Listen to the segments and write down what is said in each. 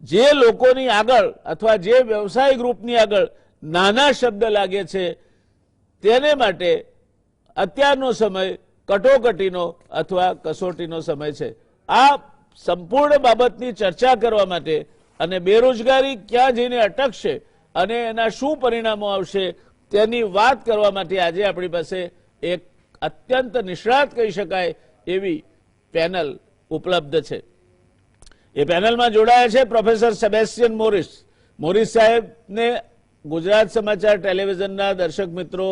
જે લોકોની આગળ અથવા જે વ્યવસાય ગ્રુપની આગળ નાના શબ્દ લાગે છે તેને માટે અત્યારનો સમય કટોકટીનો અથવા કસોટીનો સમય છે। આ સંપૂર્ણ બાબતની ચર્ચા કરવા માટે અને બેરોજગારી ક્યાં જઈને અટકશે અને એના શું પરિણામો આવશે તેની વાત કરવા માટે આજે આપણી પાસે એક અત્યંત નિષ્ણાત કહી શકાય એવી પેનલ ઉપલબ્ધ છે। એ પેનલમાં જોડાયા છે પ્રોફેસર સેબેસ્ટિયન મોરિસ સાહેબને ગુજરાત સમાચાર ટેલિવિઝનના દર્શક મિત્રો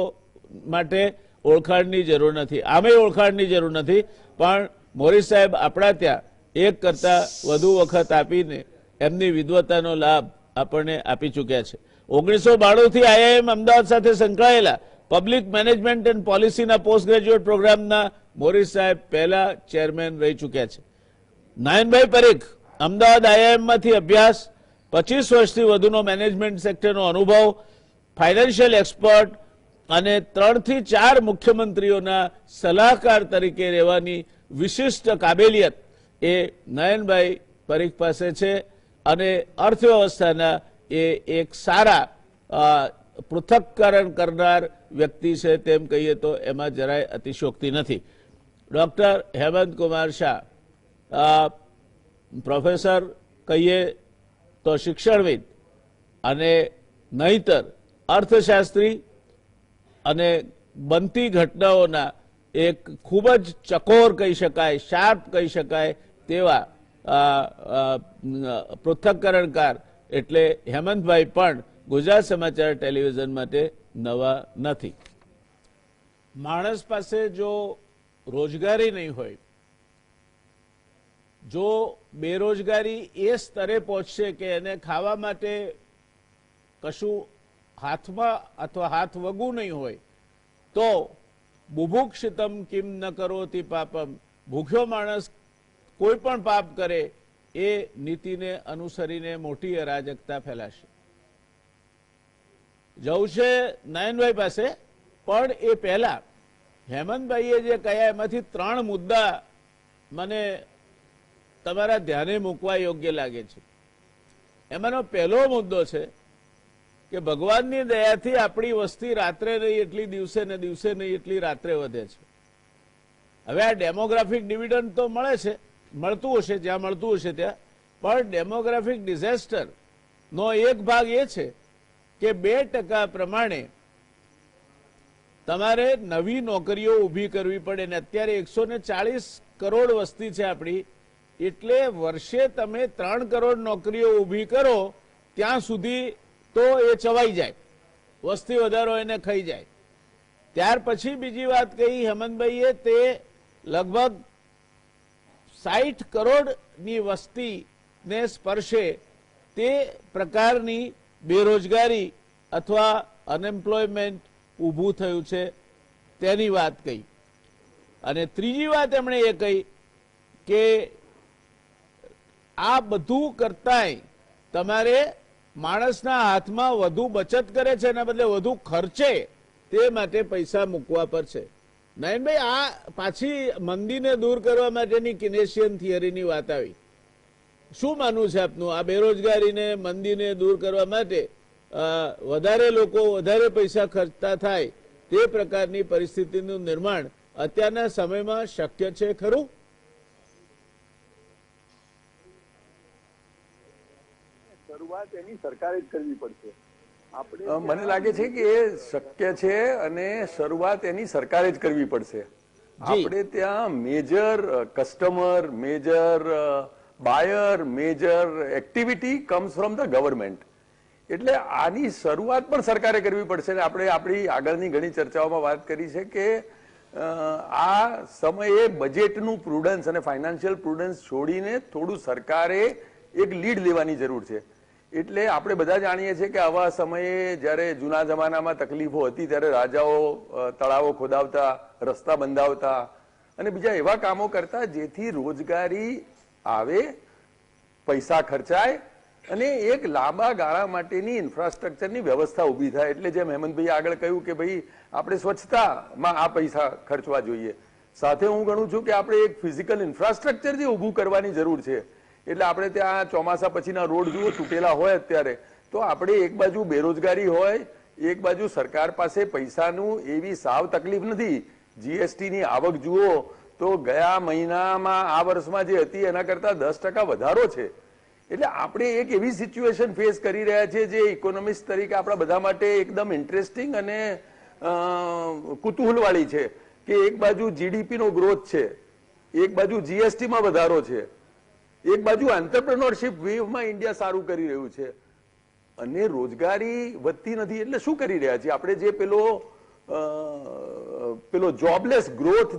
માટે ઓળખાણની જરૂર નથી, આમે ઓળખાણની જરૂર નથી, પણ મોરિસ સાહેબ આપણા ત્યાં એક કરતા વધુ વખત આપીને એમની વિદ્વતાનો લાભ આપણને આપી ચૂક્યા છે। 1992થી આઈઆઈએમ અમદાવાદ સાથે સંકળાયેલા પબ્લિક મેનેજમેન્ટ એન્ડ પોલિસીના પોસ્ટ ગ્રેજ્યુએટ પ્રોગ્રામના મોરિસ સાહેબ પહેલા ચેરમેન રહી ચૂક્યા છે। નયનભાઈ પરીખ અમદાવાદ આઈઆઈએમમાંથી અભ્યાસ, 25 વર્ષથી વધુનો મેનેજમેન્ટ સેક્ટરનો અનુભવ, ફાઇનાન્શિયલ એક્સપર્ટ અને 3 થી 4 મુખ્યમંત્રીઓના સલાહકાર તરીકે રહેવાની વિશિષ્ટ કાબેલિયત એ નયનભાઈ પરીખ પાસે છે અને અર્થવ્યવસ્થાના એ એક સારા પૃથક્કરણ કરનાર વ્યક્તિ છે તેમ કહીએ તો એમાં જરાય અતિશયોક્તિ નથી। ડોક્ટર હેમંત કુમાર શાહ પ્રોફેસર કહીએ તો શિક્ષણવિદ અને નહીતર અર્થશાસ્ત્રી અને બનતી ઘટનાઓના એક ખૂબ જ ચકોર કહી શકાય, શાર્પ કહી શકાય તેવા પૃથક્કરણકાર એટલે હેમંતભાઈ પણ ગુજરાત સમાચાર ટેલિવિઝન માટે નવા નથી। માણસ પાસે જો રોજગારી નહીં હોય, જો બેરોજગારી એ સ્તરે પહોંચશે કે એને ખાવા માટે કશું હાથમાં અથવા હાથ વગું નહીં હોય તો બુભુક્ષિતમ કિમ ન કરોતિ પાપમ, ભૂખ્યો માણસ કોઈ પણ પાપ કરે એ નીતિને અનુસરીને મોટી અરાજકતા ફેલાશે। જવું છે નયનભાઈ પાસે, પણ એ પહેલા હેમંતભાઈએ જે કહ્યા એમાંથી 3 મુદ્દા મને તમારા ધ્યાને મૂકવા યોગ્ય લાગે છે। એમાંનો પહેલો મુદ્દો છે કે ભગવાનની દયાથી આપણી વસ્તી રાત્રે નહીં એટલી દિવસે ને દિવસે નહીં એટલી રાત્રે વધે છે। હવે આ ડેમોગ્રાફિક ડિવિડન્ડ તો મળે છે, મળતું હશે જ્યાં મળતું હશે ત્યાં, પણ ડેમોગ્રાફિક ડિઝાસ્ટર નો એક ભાગ એ છે કે 2% પ્રમાણે તમારે નવી નોકરીઓ ઊભી કરવી પડે ને અત્યારે 140 કરોડ વસ્તી છે આપણી, એટલે વર્ષે તમે 3 કરોડ નોકરીઓ ઊભી કરો ત્યાં સુધી તો એ ચવાઈ જાય, વસ્તી વધારો એને ખાઈ જાય। ત્યાર પછી બીજી વાત કહી હેમંતભાઈએ, તે લગભગ 60 કરોડની વસ્તીને સ્પર્શે તે પ્રકારની બેરોજગારી અથવા અનએમ્પ્લોયમેન્ટ ઊભું થયું છે તેની વાત કહી। અને ત્રીજી વાત એમણે એ કહી કે આ બધું કરતાંય તમારે માણસના હાથમાં વધુ બચત કરે છે એના બદલે વધુ ખર્ચે તે માટે પૈસા મૂકવા પર છે। નયનભાઈ, આ પાછી મંદીને દૂર કરવા માટેની કિનેશિયન થિયરીની વાત આવી, શું માનવું છે આપનું? આ બેરોજગારીને મંદીને દૂર કરવા માટે વધારે લોકો વધારે પૈસા ખર્ચતા થાય તે પ્રકારની પરિસ્થિતિનું નિર્માણ અત્યારના સમયમાં શક્ય છે ખરું? શરૂઆત એની સરકારે જ કરવી પડશે। મને લાગે છે કે એ શક્ય છે અને શરૂઆત એની સરકારે જ કરવી પડશે। આપણે ત્યાં major customer, major buyer, major activity comes from the government, એટલે આની શરૂઆત પણ સરકારે કરવી પડશે। આપણે આપણી આગળની ઘણી ચર્ચાઓમાં વાત કરી છે કે આ સમયે બજેટનું પ્રુડન્સ અને ફાઇનાન્શિયલ પ્રુડન્સ છોડીને થોડું સરકારે એક લીડ લેવાની જરૂર છે। એટલે આપણે બધા જાણીએ છીએ કે આવા સમયે જ્યારે જૂના જમાનામાં તકલીફો હતી ત્યારે રાજાઓ તળાવો ખોદાવતા, રસ્તા બંધાવતા અને બીજા એવા કામો કરતા જેથી રોજગારી આવે, પૈસા ખર્ચાય અને એક લાંબા ગાળા માટેની ઇન્ફ્રાસ્ટ્રક્ચરની વ્યવસ્થા ઊભી થાય। એટલે જેમ હેમંતભાઈ આગળ કહ્યું કે ભાઈ આપણે સ્વચ્છતામાં આ પૈસા ખર્ચવા જોઈએ, સાથે હું ગણું છું કે આપણે એક ફિઝિકલ ઇન્ફ્રાસ્ટ્રક્ચર જે ઊભું કરવાની જરૂર છે એટલે આપણે ત્યાં ચોમાસા પછીના રોડ જુઓ તૂટેલા હોય અત્યારે, તો આપણે એક બાજુ બેરોજગારી હોય, એક બાજુ સરકાર પાસે પૈસાનું એવી સાવ તકલીફ નથી. જીએસટી ની આવક જુઓ તો ગયા મહિનામાં આ વર્ષમાં જે હતી એના કરતા 10% વધારો છે. એટલે આપણે એક એવી સિચ્યુએશન ફેસ કરી રહ્યા છીએ જે ઇકોનોમિસ્ટ તરીકે આપણા બધા માટે એકદમ ઇન્ટરેસ્ટિંગ અને કુતૂહલ વાળી છે કે એક બાજુ જીડીપી નો ગ્રોથ છે, એક બાજુ જીએસટી માં વધારો છે, એક બાજુ એન્ટરપ્રેન્યોરશિપ વેવમાં ઇન્ડિયા સારું કરી રહ્યું છે, અને રોજગારી વધતી નથી. એટલે શું કરી રહ્યા છીએ આપણે? જે પેલો જોબલેસ ગ્રોથ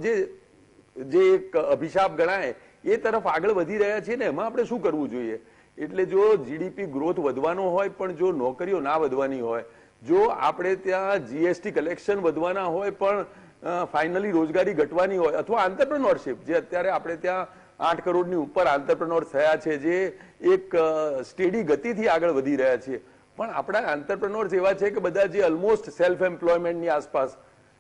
જે એક અભિશાપ ગણાય એ તરફ આગળ વધી રહ્યા છીએ ને, એમાં આપણે શું કરવું જોઈએ? એટલે જો જીડીપી ગ્રોથ વધવાનો હોય પણ જો નોકરીઓ ના વધવાની હોય, જો આપણે ત્યાં જીએસટી કલેક્શન વધવાના હોય પણ ફાઇનલી રોજગારી ઘટવાની હોય, અથવા આંતરપ્રેન્યોરશિપ જે અત્યારે આપણે ત્યાં 8 કરોડની ઉપર આંતરપ્રેન્યોર થયા છે, જે એક સ્ટેડી ગતિથી આગળ વધી રહ્યા છે, પણ આપણા આંતરપ્રેન્યોર્સ એવા છે કે બધા જે ઓલમોસ્ટ સેલ્ફ એમ્પ્લોયમેન્ટની આસપાસ,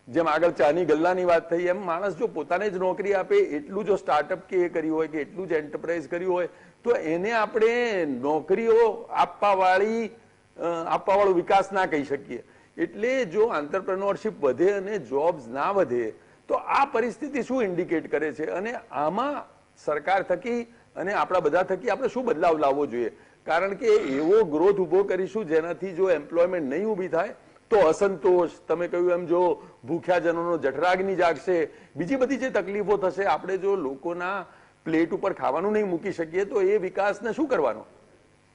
જેમ આગળ ચાની ગલ્લાની વાત થઈ એમ માણસ જો પોતાને જ નોકરી આપે, એટલું જો સ્ટાર્ટઅપ કે એ કર્યું હોય કે એટલું જ એન્ટરપ્રાઇઝ કર્યું હોય, તો એને આપણે નોકરીઓ આપવાવાળો વિકાસ ના કહી શકીએ. એટલે જો આંતરપ્રેન્યોરશિપ વધે અને જોબ્સ ના વધે તો આ પરિસ્થિતિ શું ઇન્ડિકેટ કરે છે? અને આમાં સરકાર થકી અને આપણા બધા થકી આપણે શું બદલાવ લાવવો જોઈએ? કારણ કે એવો ગ્રોથ ઉભો કરીશું જેનાથી જો એમ્પ્લોયમેન્ટ નહીં ઊભી થાય તો અસંતોષ, તમે કહ્યું એમ જો ભૂખ્યા જનોનો જઠરાગ્નિ જાગશે, બીજી બધી જે તકલીફો થશે, આપણે જો લોકોના પ્લેટ ઉપર ખાવાનું નહીં મૂકી શકીએ તો એ વિકાસને શું કરવાનો?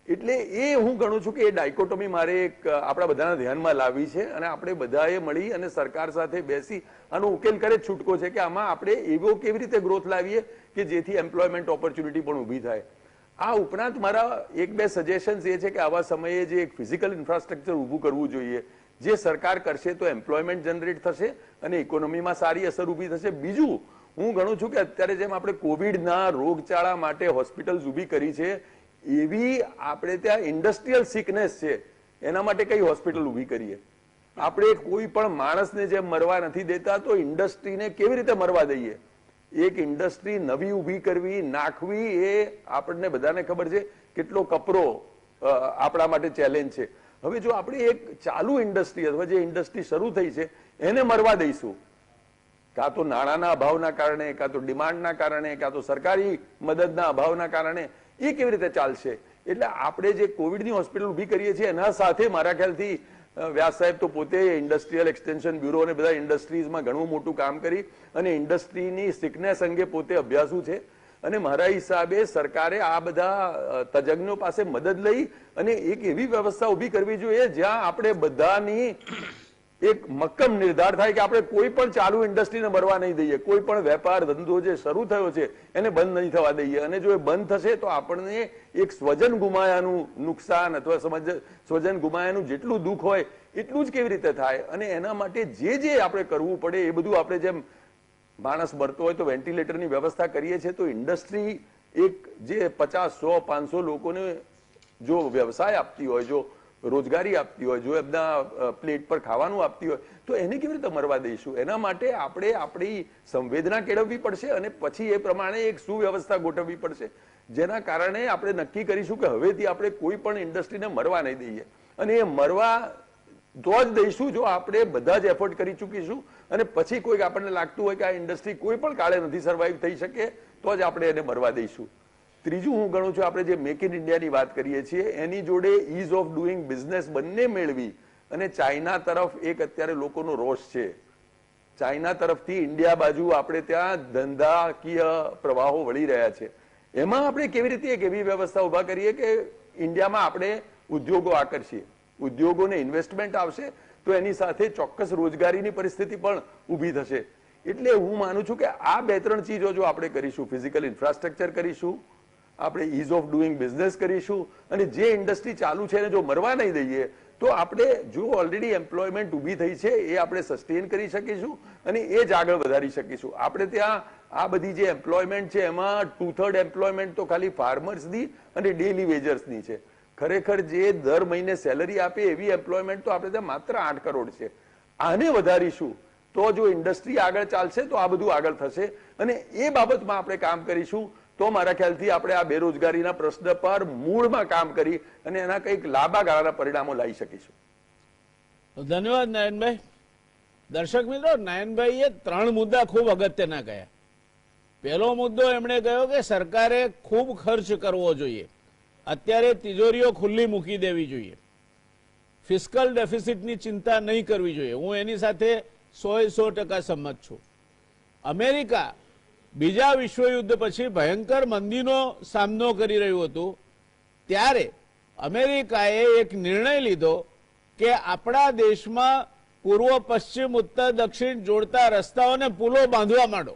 એટલે એ હું ગણું છું કે એ ડાયકોટોમી મારે એક આપણા બધાના ધ્યાનમાં લાવી છે, અને આપણે બધાએ મળી અને સરકાર સાથે બેસી આનો ઉકેલ કરે જ છૂટકો છે કે આમાં આપણે એવો કેવી રીતે ગ્રોથ લાવીએ કે જેથી એમ્પ્લોયમેન્ટ ઓપોર્ચ્યુનિટી પણ ઊભી થાય. આ ઉપરાંત મારા 1-2 સજેશન્સ એ છે કે આવા સમયે જે એક ફિઝિકલ ઇન્ફ્રાસ્ટ્રક્ચર ઊભું કરવું જોઈએ, જે સરકાર કરશે તો એમ્પ્લોયમેન્ટ જનરેટ થશે અને ઇકોનોમીમાં સારી અસર ઊભી થશે. બીજું હું ગણું છું કે અત્યારે જેમ આપણે કોવિડના રોગચાળા માટે હોસ્પિટલ્સ ઊભી કરી છે, એવી આપણે ત્યાં ઇન્ડસ્ટ્રીયલ સિકનેસ છે એના માટે કઈ હોસ્પિટલ ઊભી કરીએ? આપણે કોઈ પણ માણસને જેમ મરવા નથી દેતા, તો ઇન્ડસ્ટ્રીને કેવી રીતે મરવા દઈએ? એક ઇન્ડસ્ટ્રી નવી ઊભી કરવી, નાખવી, એ આપણને બધાને ખબર છે કેટલો કપરો આપણા માટે ચેલેન્જ છે. હવે જો આપણે એક ચાલુ ઇન્ડસ્ટ્રી અથવા જે ઇન્ડસ્ટ્રી શરૂ થઈ છે એને મરવા દઈશું, કાં તો નાણાંના અભાવના કારણે, કાં તો ડિમાન્ડના કારણે, કાં તો સરકારી મદદના અભાવના કારણે, એ કેવી રીતે ચાલશે? એટલે આપણે જે કોવિડની હોસ્પિટલ ઊભી કરીએ છીએ એના સાથે મારા ખ્યાલથી વ્યાસ સાહેબ તો પોતે ઇન્ડસ્ટ્રીયલ એક્સટેન્શન બ્યુરો અને બધા ઇન્ડસ્ટ્રીઝમાં ઘણું મોટું કામ કરી અને ઇન્ડસ્ટ્રીની સિકનેસ અંગે પોતે અભ્યાસુ છે, અને મારા હિસાબે સરકારે આ બધા તજજ્ઞો પાસે મદદ લઈ અને એક એવી વ્યવસ્થા ઊભી કરવી જોઈએ જ્યાં આપણે બધાની એક મક્કમ નિર્ધાર થાય કે આપણે કોઈ પણ ચાલુ ઇન્ડસ્ટ્રીને મરવા નહીં દઈએ, કોઈ પણ વેપાર ધંધો જે શરૂ થયો છે એને બંધ નહીં થવા દઈએ, અને જો એ બંધ થશે તો આપણને એક સ્વજન ગુમાયાનું નુકસાન અથવા સ્વજન ગુમાયાનું જેટલું દુઃખ હોય એટલું જ કેવી રીતે થાય, અને એના માટે જે આપણે કરવું પડે એ બધું આપણે, જેમ માણસ મરતો હોય તો વેન્ટિલેટરની વ્યવસ્થા કરીએ છીએ, તો ઇન્ડસ્ટ્રી એક જે 50, 100, 500 લોકોને જો વ્યવસાય આપતી હોય, જો રોજગારી આપતી હોય, જો એમના પ્લેટ પર ખાવાનું આપતી હોય, તો એને કેવી રીતે મરવા દઈશું? એના માટે આપણે આપણી સંવેદના કેળવવી પડશે અને પછી એ પ્રમાણે એક સુવ્યવસ્થા ગોઠવવી પડશે, જેના કારણે આપણે નક્કી કરીશું કે હવેથી આપણે કોઈ પણ ઇન્ડસ્ટ્રીને મરવા નહીં દઈએ, અને એ મરવા તો જ દઈશું જો આપણે બધા જ એફર્ટ કરી ચૂકીશું, અને પછી કોઈક આપણને લાગતું હોય કે આ ઇન્ડસ્ટ્રી કોઈ પણ કાળે નથી સર્વાઈવ થઈ શકે તો જ આપણે એને મરવા દઈશું. ત્રીજું હું ગણું છું આપણે જે મેક ઇન ઇન્ડિયાની વાત કરીએ છીએ એની જોડે ઇઝ ઓફ ડુઈંગ બિઝનેસ બંને મેળવી, અને ચાઇના તરફ એક અત્યારે લોકોનો રોષ છે, ચાઇના તરફથી ઇન્ડિયા બાજુ આપણે ત્યાં ધંધાકીય પ્રવાહો વળી રહ્યા છે, એમાં આપણે કેવી રીતે એક એવી વ્યવસ્થા ઉભા કરીએ કે ઇન્ડિયામાં આપણે ઉદ્યોગો આકર્ષીએ, ઉદ્યોગોને ઇન્વેસ્ટમેન્ટ આવશે તો એની સાથે ચોક્કસ રોજગારીની પરિસ્થિતિ પણ ઊભી થશે. એટલે હું માનું છું કે આ 2-3 ચીજો જો આપણે કરીશું, ફિઝિકલ ઇન્ફ્રાસ્ટ્રક્ચર કરીશું, આપણે ઇઝ ઓફ ડુઈંગ બિઝનેસ કરીશું, અને જે ઇન્ડસ્ટ્રી ચાલુ છે એને જો મરવા નહીં દઈએ તો આપણે જો ઓલરેડી એમ્પ્લોયમેન્ટ ઊભી થઈ છે એ આપણે સસ્ટેન કરી શકીશું અને એ જ આગળ વધારી શકીશું. આપણે ત્યાં આ બધી જે એમ્પ્લોયમેન્ટ છે એમાં 2/3 એમ્પ્લોયમેન્ટ તો ખાલી ફાર્મર્સની અને ડેલી વેજર્સની છે. ખરેખર જે દર મહિને સેલરી આપે એવી એમ્પ્લોયમેન્ટ તો આપણે ત્યાં માત્ર 8 કરોડ છે. આને વધારીશું તો જો ઇન્ડસ્ટ્રી આગળ ચાલશે તો આ બધું આગળ થશે, અને એ બાબતમાં આપણે કામ કરીશું તો મારા ખ્યાલથી આપણે આ બેરોજગારીના પ્રશ્ન પર મૂળમાં કામ કરી અને એના કંઈક લાંબા ગાળાના પરિણામો લાવી શકીશું. ધન્યવાદ નયનભાઈ. દર્શક મિત્રો, નયનભાઈએ 3 મુદ્દા ખૂબ અગત્યના કહ્યા. પહેલો મુદ્દો એમણે કહ્યો કે સરકારે ખૂબ ખર્ચ કરવો જોઈએ, અત્યારે તિજોરીઓ ખુલ્લી મૂકી દેવી જોઈએ, ફિસ્કલ ડેફિસિટની ચિંતા નહીં કરવી જોઈએ. હું એની સાથે 100% સંમત છું. અમેરિકા બીજા વિશ્વયુદ્ધ પછી ભયંકર મંદીનો સામનો કરી રહ્યું હતું, ત્યારે અમેરિકાએ એક નિર્ણય લીધો કે આપણા દેશમાં પૂર્વ પશ્ચિમ ઉત્તર દક્ષિણ જોડતા રસ્તાઓને પુલો બાંધવા માંડો.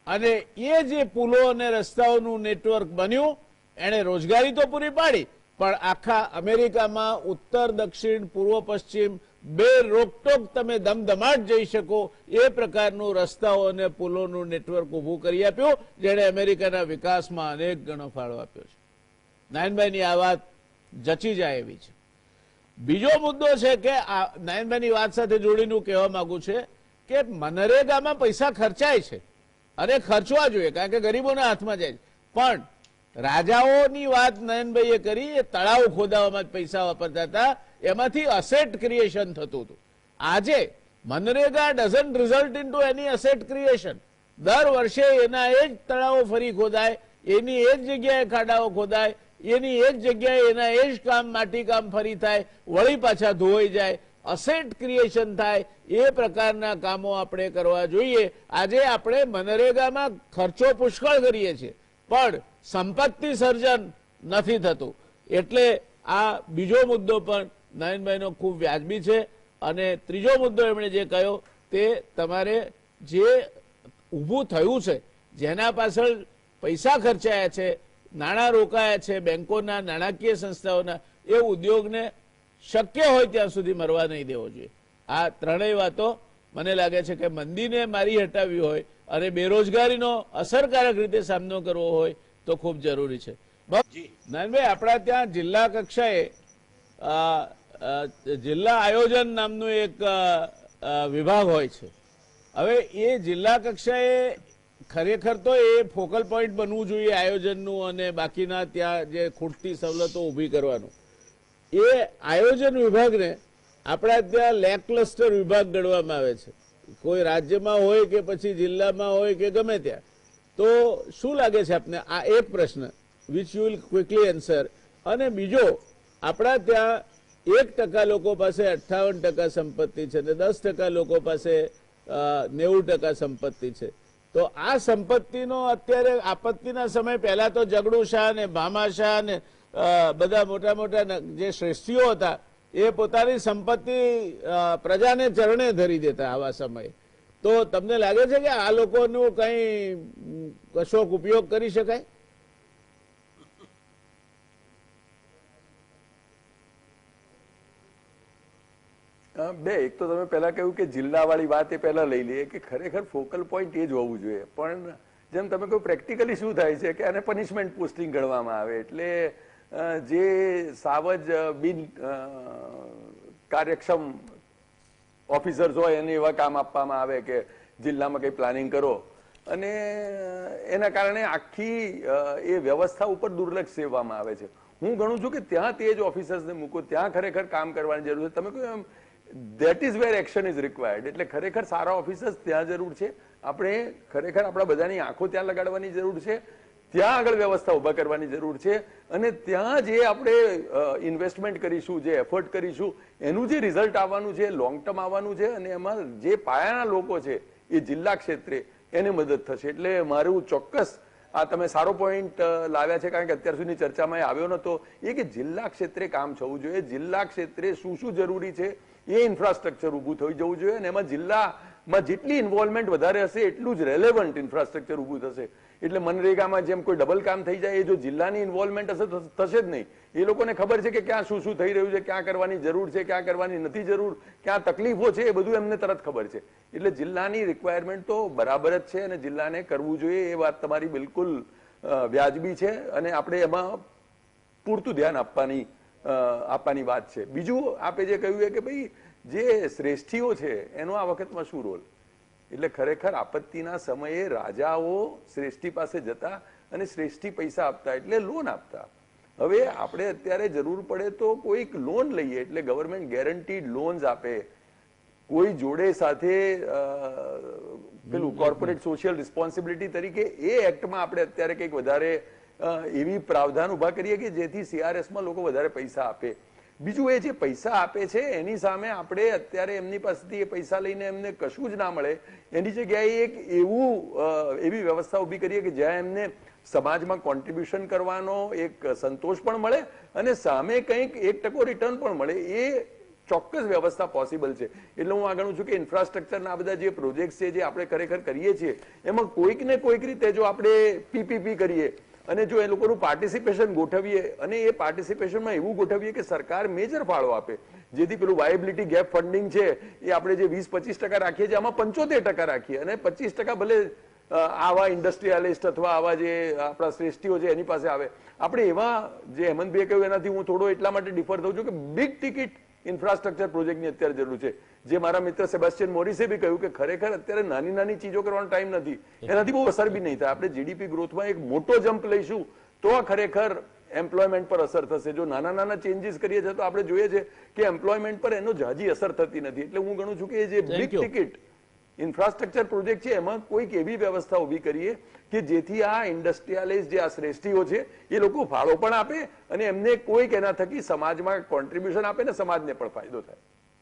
અને એ જે પુલો અને રસ્તાઓનું નેટવર્ક બન્યું, એણે રોજગારી તો પૂરી પાડી, પણ આખા અમેરિકામાં ઉત્તર દક્ષિણ પૂર્વ પશ્ચિમ બે રોકટોક તમે ધમધમાટ જઈ શકો એ પ્રકારનું રસ્તાઓ અને પુલોનું નેટવર્ક ઊભું કરી આપ્યું, જેણે અમેરિકાના વિકાસમાં અનેક ગણો ફાળો આપ્યો છે. નયનભાઈની આ વાત જચી જાય એવી છે. બીજો મુદ્દો છે કે નયનભાઈની વાત સાથે જોડીને હું કહેવા માંગુ છે કે મનરેગામાં પૈસા ખર્ચાય છે અને ખર્ચવા જોઈએ, કારણ કે ગરીબોના હાથમાં જાય છે. પણ રાજાઓની વાત નયનભાઈએ કરી, એ તળાવ ખોદાવામાં જ પૈસા વાપરતા હતા, એમાંથી અસેટ ક્રિએશન થતું હતું. આજે MNREGA doesn't result into any asset creation. દર વર્ષે એના એ જ તળાવો ફરી ખોદાય, એની એ જ જગ્યાએ ખાડાઓ ખોદાય, એની એ જ જગ્યાએ એના એ જ કામ માટી કામ ફરી થાય, વળી પાછા ધોવાઈ જાય, અસેટ ક્રિએશન થાય. એ પ્રકારના કામો આપણે કરવા જોઈએ. આજે આપણે મનરેગામાં ખર્ચો પુષ્કળ કરીએ છીએ, પણ સંપત્તિ સર્જન નથી થતું. એટલે આ બીજો મુદ્દો પણ નયનભાઈનો ખૂબ વ્યાજબી છે. અને ત્રીજો મુદ્દો એમણે જે કહ્યો તે તમારે જે ઊભું થયું છે, જેના પાછળ પૈસા ખર્ચાયા છે, નાણાં રોકાયા છે બેંકોના, નાણાકીય સંસ્થાઓના, એ ઉદ્યોગને શક્ય હોય ત્યાં સુધી મરવા નહીં દેવો જોઈએ. આ ત્રણેય વાતો મને લાગે છે કે મંદીને મારી હટાવવી હોય અને બેરોજગારીનો અસરકારક રીતે સામનો કરવો હોય તો ખૂબ જરૂરી છે. નયનભાઈ, આપણા ત્યાં જિલ્લા કક્ષાએ જિલ્લા આયોજન નામનું એક વિભાગ હોય છે. હવે એ જિલ્લા કક્ષાએ ખરેખર તો એ ફોકલ પોઈન્ટ બનવું જોઈએ આયોજનનું અને બાકીના ત્યાં જે ખૂટતી સવલતો ઊભી કરવાનું. એ આયોજન વિભાગને આપણા ત્યાં લેક ક્લસ્ટર વિભાગ ગણવામાં આવે છે, કોઈ રાજ્યમાં હોય કે પછી જિલ્લામાં હોય કે ગમે ત્યાં. તો શું લાગે છે આપને? આ એક પ્રશ્ન which you will quickly answer. અને બીજો, આપણા ત્યાં 1% લોકો પાસે 58% સંપત્તિ છે અને 10% લોકો પાસે 90% સંપત્તિ છે. તો આ સંપત્તિનો અત્યારે આપત્તિના સમય પહેલા તો જગડુ શાહ ને ભામા શાહ ને બધા મોટા મોટા જે શ્રેષ્ઠીઓ હતા, એ પોતાની સંપત્તિ પ્રજાને ચરણે ધરી દેતા આવા સમયે. તો તમને લાગે છે કે આ લોકોનો કઈ કશોક ઉપયોગ કરી શકાય? બે, એક તો તમે પહેલા કહ્યું કે જિલ્લાવાળી વાત એ પહેલા લઈ લઈએ કે ખરેખર ફોકલ પોઈન્ટ એ જ હોવું જોઈએ. પણ જેમ તમે કહ્યું પ્રેક્ટિકલી શું થાય છે કે આને પનિશમેન્ટ પોસ્ટિંગ ગણવામાં આવે. એટલે જે સાવજ બિન કાર્યક્ષમ ઓફિસર્સ હોય એને એવા કામ આપવામાં આવે કે જિલ્લામાં કંઈ પ્લાનિંગ કરો, અને એના કારણે આખી એ વ્યવસ્થા ઉપર દુર્લક્ષ સેવવામાં આવે છે. હું ગણું છું કે ત્યાં તે જ ઓફિસર્સને મૂકો, ત્યાં ખરેખર કામ કરવાની જરૂર છે. તમે કહ્યું એમ that is where action is required. એટલે ખરેખર સારા ઓફિસર્સ ત્યાં જરૂર છે. આપણે ખરેખર આપણા બધાની આંખો ત્યાં લગાડવાની જરૂર છે, ત્યાં આગળ વ્યવસ્થા ઉભા કરવાની જરૂર છે. અને ત્યાં જે આપણે ઇન્વેસ્ટમેન્ટ કરીશું, જે એફર્ટ કરીશું, એનું જે રિઝલ્ટ આવવાનું છે, લોંગ ટર્મ આવવાનું છે, અને એમાં જે પાયાના લોકો છે એ જિલ્લા ક્ષેત્રે એને મદદ થશે. એટલે મારું ચોક્કસ આ તમે સારો પોઈન્ટ લાવ્યા છે, કારણ કે અત્યાર સુધી ચર્ચામાં આવ્યો નતો, એ કે જિલ્લા ક્ષેત્રે કામ થવું જોઈએ. જિલ્લા ક્ષેત્રે શું શું જરૂરી છે એ ઇન્ફ્રાસ્ટ્રક્ચર ઊભું થઈ જવું જોઈએ, અને એમાં જિલ્લામાં જેટલી ઇન્વોલ્વમેન્ટ વધારે હશે એટલું જ રેલેવન્ટ ઇન્ફ્રાસ્ટ્રક્ચર ઊભું થશે. એટલે મનરેગામાં જેમ કોઈ ડબલ કામ થઈ જાય, એ જો જિલ્લાની ઇન્વોલ્વમેન્ટ હશે તો થશે જ નહીં. એ લોકોને ખબર છે કે ક્યાં શું શું થઈ રહ્યું છે, ક્યાં કરવાની જરૂર છે, ક્યાં કરવાની નથી જરૂર, ક્યાં તકલીફો છે, એ બધું એમને તરત ખબર છે. એટલે જિલ્લાની રિક્વાયરમેન્ટ તો બરાબર જ છે અને જિલ્લાને કરવું જોઈએ, એ વાત તમારી બિલકુલ વ્યાજબી છે અને આપણે એમાં પૂરતું ધ્યાન આપવાની વાત છે. બીજું આપે જે કહ્યું કે ભાઈ જે શ્રેષ્ઠીઓ છે એનો આ વખતમાં શું રોલ? એટલે ખરેખર આપત્તિના સમયે રાજાઓ શ્રેષ્ઠી પાસે જતા અને શ્રેષ્ઠી પૈસા આપતા એટલે લોન આપતા. હવે આપણે અત્યારે જરૂર પડે તો કોઈક લોન લઈએ એટલે ગવર્મેન્ટ ગેરંટીડ લોન્સ આપે, કોઈ જોડે સાથે પેલું કોર્પોરેટ સોશિયલ રિસ્પોન્સિબિલિટી તરીકે એ એક્ટમાં આપણે અત્યારે કંઈક વધારે એવી પ્રાવધાન ઉભા કરીએ કે જેથી સીઆરએસમાં લોકો વધારે પૈસા આપે. બીજું એ જે પૈસા આપે છે એની સામે આપણે અત્યારે એમની પાસેથી એ પૈસા લઈને એમને કશું જ ના મળે, એની જગ્યાએ એક એવી વ્યવસ્થા ઊભી કરીએ કે જ્યાં એમને સમાજમાં કોન્ટ્રીબ્યુશન કરવાનો એક સંતોષ પણ મળે અને સામે કંઈક 1% રિટર્ન પણ મળે. એ ચોક્કસ વ્યવસ્થા પોસિબલ છે. એટલે હું આ ગણું છું કે ઇન્ફ્રાસ્ટ્રક્ચરના બધા જે પ્રોજેક્ટ છે જે આપણે ખરેખર કરીએ છીએ એમાં કોઈક ને કોઈક રીતે જો આપણે પીપીપી કરીએ અને જો એ લોકોનું પાર્ટિસિપેશન ગોઠવીએ અને એ પાર્ટિસિપેશનમાં એવું ગોઠવીએ કે સરકાર મેજર ફાળો આપે, જેથી પેલું વાયબિલિટી ગેપ ફંડિંગ છે એ આપણે જે 20-25% રાખીએ છીએ આમાં 75% રાખીએ અને 25% ભલે આવા ઇન્ડસ્ટ્રીયાલિસ્ટ અથવા આવા જે આપણા શ્રેષ્ઠીઓ છે એની પાસે આવે. આપણે એવા જે હેમંતભાઈએ કહ્યું એનાથી હું થોડો એટલા માટે ડિફર થઉં છું કે બિગ ટિકિટ ઇન્ફ્રાસ્ટ્રક્ચર પ્રોજેક્ટની અત્યારે જરૂર છે. જે મારા મિત્ર સેબેસ્ટિયન મોરિસે બી કહ્યું કે ખરેખર અત્યારે નાની નાની ચીજો કરવાનો ટાઈમ નથી, એનાથી બહુ અસર બી નહીં થાય. આપણે જીડીપી ગ્રોથમાં એક મોટો જમ્પ લઈશું તો આ ખરેખર એમ્પ્લોયમેન્ટ પર અસર થશે. જો નાના નાના ચેન્જીસ કરીએ છીએ તો આપણે જોઈએ છે કે એમ્પ્લોયમેન્ટ પર એનો જાજી અસર થતી નથી. એટલે હું ગણું છું કે જે બિગ ટિકિટ ઇન્ફ્રાસ્ટ્રક્ચર પ્રોજેક્ટ છે એમાં કોઈક એવી વ્યવસ્થા ઉભી કરીએ કે જેથી આ ઇન્ડસ્ટ્રીયાલિસ્ટ જે આ શ્રેષ્ઠીઓ છે એ લોકો ફાળો પણ આપે અને એમને કોઈક એના થકી સમાજમાં કોન્ટ્રીબ્યુશન આપે ને સમાજને પણ ફાયદો થાય.